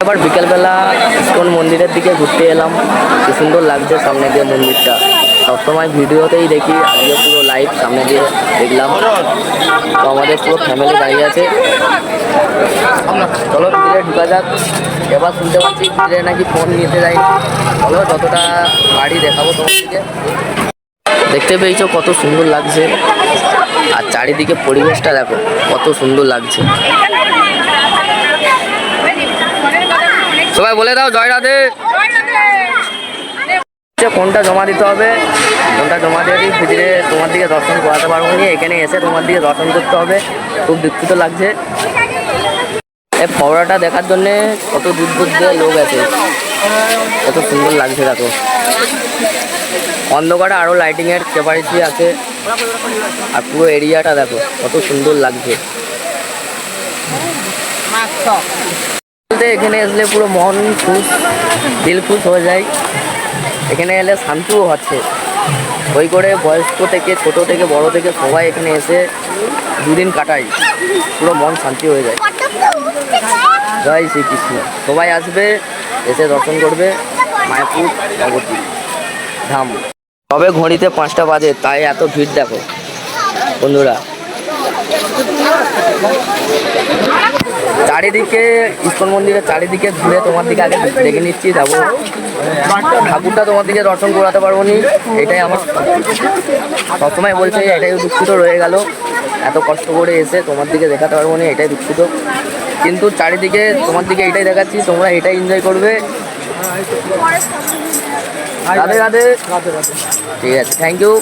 এবার বিকেলবেলা ইস্কন মন্দিরের দিকে ঘুরতে এলাম। কি সুন্দর লাগছে সামনে দিয়ে মন্দিরটা। সবসময় ভিডিওতেই দেখি, আজকে পুরো লাইভ সামনে দিয়ে দেখলাম। তো আমাদের পুরো ফ্যামিলি দাঁড়িয়ে আছে। চলো ভিতরে ঢুকা যাক। এবার শুনতে পাচ্ছি ভিতরে নাকি ফোন নিতে যাই। চলো যতটা বাড়ি দেখাবো তোমাদেরকে। দেখতে পেয়েছো কত সুন্দর লাগছে, আর চারিদিকে পরিবেশটা দেখো কত সুন্দর লাগছে। সবাই বলে দাও জয় রাধে। কোনটা জমা দিতে হবে, কোনটা জমা দিয়ে দিই ভিতরে তোমার দিকে দর্শন করাতে পারবো না, এখানে এসে তোমার দিকে দর্শন করতে হবে। খুব দুঃখিত লাগছে। এই ফওয়ারাটা দেখার জন্যে কত দূর দূর দিয়ে লোক আছে, কত সুন্দর লাগছে দেখো। অন্ধকারে আরও লাইটিংয়ের ক্যাপাসিটি আছে, আর পুরো এরিয়াটা দেখো কত সুন্দর লাগছে। এখানে আসলে পুরো মন খুশ, দিল খুশ হয়ে যায়। এখানে এলে শান্তিও হচ্ছে। ওই করে বয়স্ক থেকে ছোট থেকে বড় থেকে সবাই এখানে এসে দুদিন কাটাই, পুরো মন শান্তি হয়ে যায়। জয় শ্রীকৃষ্ণ। সবাই আসবে, এসে দর্শন করবে মায়াপুর নবদ্বীপ ধাম। তবে ঘড়িতে 5টা বাজে, তাই এত ভিড় দেখো বন্ধুরা। চারিদিকে ইস্কন মন্দিরের চারিদিকে ঘুরে তোমার দিকে আগে দেখে নিচ্ছি, যাবো ঠাকুরটা তোমার দিকে দর্শন করাতে পারবো নি, এটাই আমার সবসময় বলছে, এটাই দুঃখিত রয়ে গেল। এত কষ্ট করে এসে তোমার দিকে দেখাতে পারবো না, এটাই দুঃখিত। কিন্তু চারিদিকে তোমার দিকে এটাই দেখাচ্ছি, তোমরা এটাই এনজয় করবে। রাধে রাধে। ঠিক আছে, থ্যাংক ইউ।